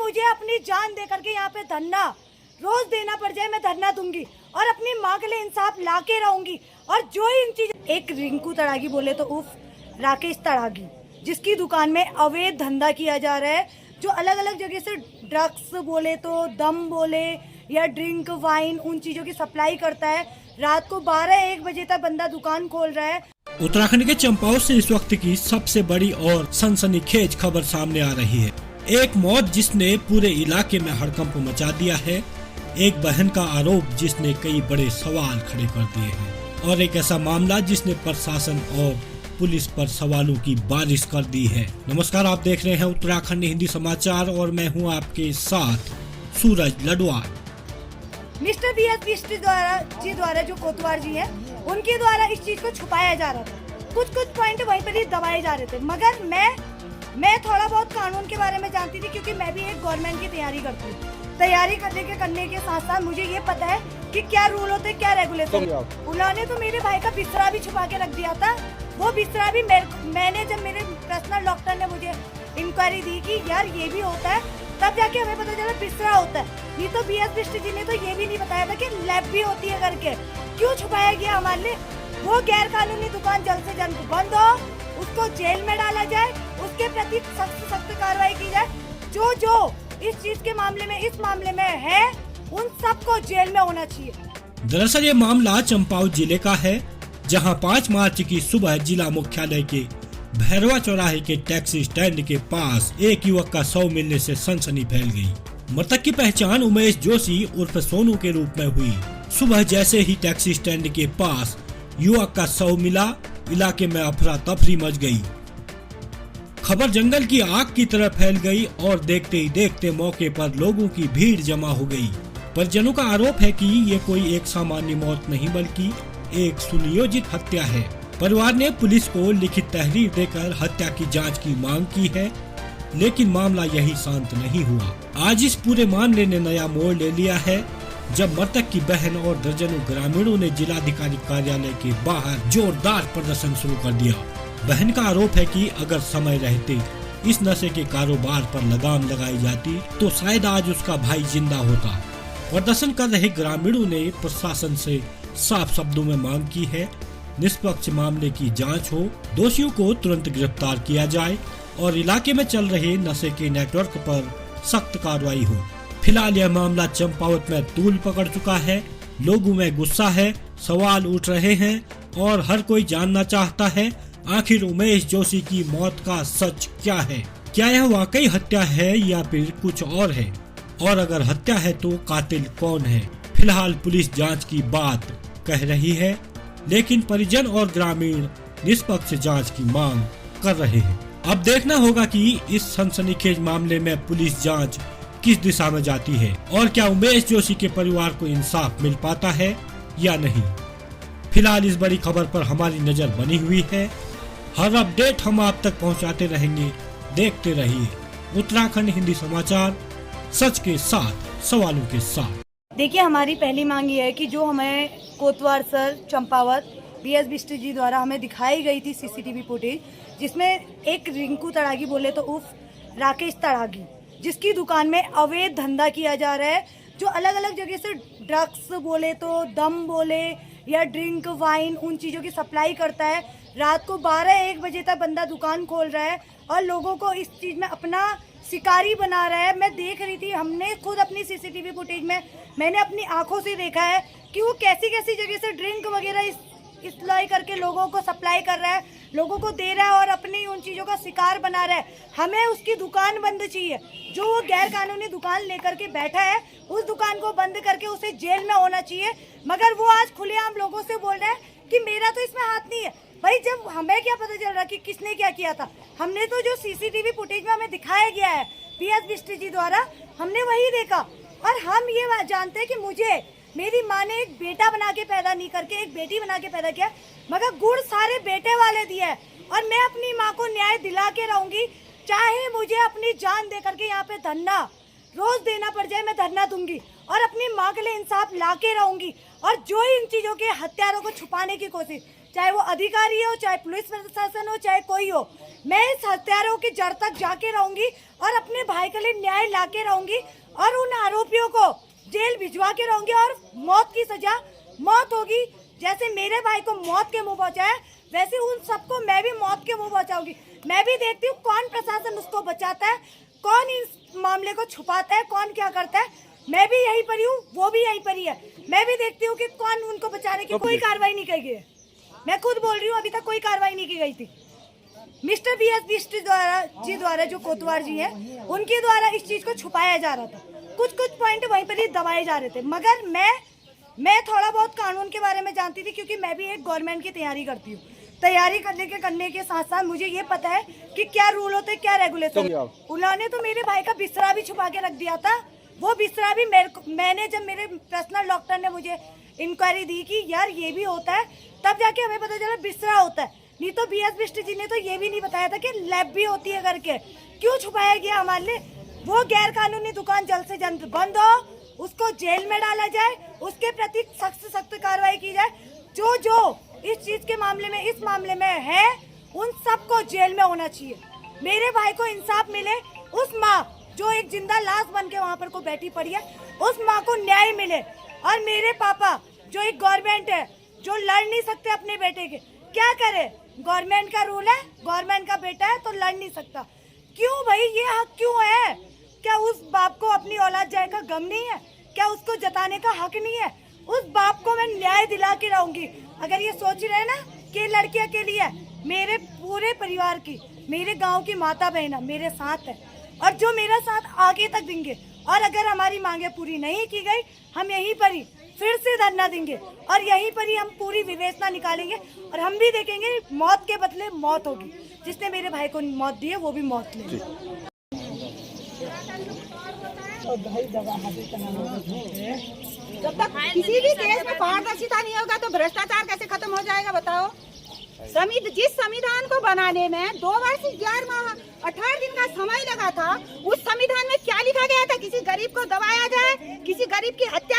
मुझे अपनी जान दे करके यहाँ पे धरना रोज देना पड़ जाए, मैं धरना दूंगी और अपनी माँ के लिए इंसाफ ला के रहूंगी। और जो इन चीज, एक रिंकू तड़ागी बोले तो उफ राकेश तड़ागी, जिसकी दुकान में अवैध धंधा किया जा रहा है, जो अलग अलग जगह से ड्रग्स बोले तो दम बोले या ड्रिंक वाइन उन चीजों की सप्लाई करता है। रात को 12-1 बजे तक बंदा दुकान खोल रहा है। उत्तराखंड के चंपावत से इस वक्त की सबसे बड़ी और सनसनीखेज खबर सामने आ रही है। एक मौत जिसने पूरे इलाके में हड़कंप मचा दिया है, एक बहन का आरोप जिसने कई बड़े सवाल खड़े कर दिए हैं, और एक ऐसा मामला जिसने प्रशासन और पुलिस पर सवालों की बारिश कर दी है। नमस्कार, आप देख रहे हैं उत्तराखंड हिंदी समाचार और मैं हूं आपके साथ सूरज लडवाल। मिस्टर BS बिष्ट द्वारा जो कोतवाल जी हैं, उनके द्वारा इस चीज को छुपाया जा रहा था। कुछ पॉइंट वहीं पर ही दबाए जा रहे थे, मगर मैं थोड़ा बहुत कानून के बारे में जानती थी, क्योंकि मैं भी एक गवर्नमेंट की तैयारी करती हूँ। तैयारी करने के साथ साथ मुझे ये पता है कि क्या रूल होते हैं, क्या रेगुलेशन। उन्होंने तो मेरे भाई का बिस्तरा भी छुपा के रख दिया था। वो बिस्तरा भी मैंने जब मेरे पर्सनल डॉक्टर ने मुझे इंक्वायरी दी कि यार ये भी होता है, तब जाके हमें पता चला बिस्तरा होता है। नहीं तो BS बिष्ट जी ने तो ये भी नहीं बताया था कि लैब भी होती है करके। क्यों छुपाया गया हमारे लिए? वो गैर कानूनी दुकान जल्द से जल्द बंद हो, उसको जेल में डाला जाए, उसके प्रति सख्त कार्रवाई की जाए। जो इस चीज के मामले में, इस मामले में है, उन सबको जेल में होना चाहिए। दरअसल ये मामला चंपावत जिले का है, जहां 5 मार्च की सुबह जिला मुख्यालय के भैरवा चौराहे के टैक्सी स्टैंड के पास एक युवक का शव मिलने से सनसनी फैल गई। मृतक की पहचान उमेश जोशी उर्फ सोनू के रूप में हुई। सुबह जैसे ही टैक्सी स्टैंड के पास युवक का शव मिला, इलाके में अफरा तफरी मच गई। खबर जंगल की आग की तरह फैल गई और देखते ही देखते मौके पर लोगों की भीड़ जमा हो गई। परिजनों का आरोप है कि ये कोई एक सामान्य मौत नहीं बल्कि एक सुनियोजित हत्या है। परिवार ने पुलिस को लिखित तहरीर देकर हत्या की जांच की मांग की है, लेकिन मामला यही शांत नहीं हुआ। आज इस पूरे मामले ने नया मोड़ ले लिया है, जब मृतक की बहन और दर्जनों ग्रामीणों ने जिलाधिकारी कार्यालय के बाहर जोरदार प्रदर्शन शुरू कर दिया। बहन का आरोप है कि अगर समय रहते इस नशे के कारोबार पर लगाम लगाई जाती तो शायद आज उसका भाई जिंदा होता। प्रदर्शन कर रहे ग्रामीणों ने प्रशासन से साफ शब्दों में मांग की है, निष्पक्ष मामले की जांच हो, दोषियों को तुरंत गिरफ्तार किया जाए और इलाके में चल रहे नशे के नेटवर्क पर सख्त कार्रवाई हो। फिलहाल यह मामला चंपावत में तूल पकड़ चुका है। लोगों में गुस्सा है, सवाल उठ रहे हैं और हर कोई जानना चाहता है आखिर उमेश जोशी की मौत का सच क्या है। क्या यह वाकई हत्या है या फिर कुछ और है, और अगर हत्या है तो कातिल कौन है। फिलहाल पुलिस जांच की बात कह रही है, लेकिन परिजन और ग्रामीण निष्पक्ष जांच की मांग कर रहे हैं। अब देखना होगा कि इस सनसनीखेज मामले में पुलिस जांच किस दिशा में जाती है और क्या उमेश जोशी के परिवार को इंसाफ मिल पाता है या नहीं। फिलहाल इस बड़ी खबर पर हमारी नजर बनी हुई है। हर अपडेट हम आप तक पहुंचाते रहेंगे। देखते रहिए उत्तराखंड हिंदी समाचार, सच के साथ, सवालों के साथ। देखिए, हमारी पहली मांग ये है कि जो हमें कोतवाल सर चंपावत BS बिष्ट जी द्वारा हमें दिखाई गई थी CCTV फुटेज, जिसमें एक रिंकू तड़ागी बोले तो उफ राकेश तड़ागी, जिसकी दुकान में अवैध धंधा किया जा रहा है, जो अलग अलग जगह से ड्रग्स बोले तो दम बोले या ड्रिंक वाइन उन चीज़ों की सप्लाई करता है। रात को 12-1 बजे तक बंदा दुकान खोल रहा है और लोगों को इस चीज़ में अपना शिकारी बना रहा है। मैं देख रही थी, हमने खुद अपनी CCTV फुटेज में मैंने अपनी आंखों से देखा है कि वो कैसी जगह से ड्रिंक वगैरह इस्तेमाल करके लोगों को सप्लाई कर रहा है, लोगों को दे रहा है और अपनी उन चीज़ों का शिकार बना रहा है। हमें उसकी दुकान बंद चाहिए। जो वो गैर कानूनी दुकान लेकर के बैठा है, उस दुकान को बंद करके उसे जेल में होना चाहिए। मगर वो आज खुलेआम लोगों से बोल रहा है कि मेरा तो इसमें हाथ नहीं है। भाई, जब हमें क्या पता चल रहा कि किसने क्या किया था? हमने तो जो CCTV फुटेज में हमें दिखाया गया है BS बिष्ट जी द्वारा, हमने वही देखा। और हम ये जानते हैं कि मेरी माँ ने एक बेटा बना के पैदा नहीं करके एक बेटी बना के पैदा किया, मगर गुड़ सारे बेटे वाले दिया है। और मैं अपनी माँ को न्याय दिला के रहूंगी, चाहे मुझे अपनी जान दे करके यहाँ पे धरना रोज देना पड़ जाए, मैं धरना दूंगी और अपनी माँ के लिए इंसाफ ला के रहूंगी। और जो इन चीज़ों के हत्यारों को छुपाने की कोशिश, चाहे वो अधिकारी हो, चाहे पुलिस प्रशासन हो, चाहे कोई हो। मैं इस हत्यारों की जड़ तक जाके रहूंगी और अपने भाई के लिए न्याय लाके रहूंगी और उन आरोपियों को जेल भिजवा के रहूंगी और मौत की सजा मौत होगी। जैसे मेरे भाई को मौत के मुंह पहुंचाया, वैसे उन सबको मैं भी मौत के मुंह पहुंचाऊंगी। मैं भी देखती हूँ कौन प्रशासन उसको बचाता है, कौन इस मामले को छुपाता है, कौन क्या करता है। मैं भी यहीं पर हूँ, वो भी यहीं पर ही है। मैं भी देखती हूँ कि कौन उनको बचाने की कोई कार्रवाई नहीं की गई है। मैं खुद बोल रही हूँ, अभी तक कोई कार्रवाई नहीं की गई थी। मिस्टर बीएस बिष्ट द्वारा जो कोतवाल जी हैं, उनके द्वारा इस चीज को छुपाया जा रहा था। कुछ पॉइंट वहीं पर ही दबाए जा रहे थे। मगर मैं थोड़ा बहुत कानून के बारे में जानती थी, क्योंकि मैं भी एक गवर्नमेंट की तैयारी करती हूँ। तैयारी करने के साथ साथ मुझे ये पता है कि क्या रूल होते हैं, क्या रेगुलेशन। उन्होंने तो मेरे भाई का बिस्तरा भी छुपा के रख दिया था। वो बिस्तरा भी मैंने जब मेरे पर्सनल डॉक्टर ने मुझे इंक्वायरी दी कि यार ये भी होता है, तब जाके हमें पता चला बिस्तरा होता है। नहीं तो बीएस बिष्ट जी ने तो ये भी नहीं बताया था कि लैब भी होती है करके। क्यों छुपाया गया हमारे लिए? वो गैर कानूनी दुकान जल्द से जल्द बंद हो, उसको जेल में डाला जाए, उसके प्रति सख्त कार्रवाई की जाए। जो इस चीज के मामले में, इस मामले में है, उन सबको जेल में होना चाहिए। मेरे भाई को इंसाफ मिले। उस माँ जो एक जिंदा लाश बन के वहाँ पर को बैठी पड़ी है, उस माँ को न्याय मिले। और मेरे पापा जो एक गवर्नमेंट है, जो लड़ नहीं सकते अपने बेटे के, क्या करे? गवर्नमेंट का रूल है, गवर्नमेंट का बेटा है तो लड़ नहीं सकता। क्यों भाई, ये हक क्यों है? क्या उस बाप को अपनी औलाद जाए का गम नहीं है? क्या उसको जताने का हक नहीं है? उस बाप को मैं न्याय दिला के रहूंगी। अगर ये सोच रहे हैं ना कि लड़की अकेली है, मेरे पूरे परिवार की, मेरे गांव की माता बहना मेरे साथ है और जो मेरा साथ आगे तक देंगे। और अगर हमारी मांगे पूरी नहीं की गई, हम यहीं पर ही फिर से धरना देंगे और यहीं पर ही हम पूरी विवेचना निकालेंगे और हम भी देखेंगे मौत के बदले मौत होगी। जिसने मेरे भाई को मौत दी है वो भी मौत ले। जब तक किसी भी केस में पारदर्शिता नहीं होगा तो भ्रष्टाचार कैसे खत्म हो जाएगा बताओ? जिस संविधान को बनाने में 2 वर्ष 11 माह 18 दिन का समय लगा था, उस संविधान में क्या लिखा गया था? किसी गरीब को दबाया जाए, किसी गरीब की हत्या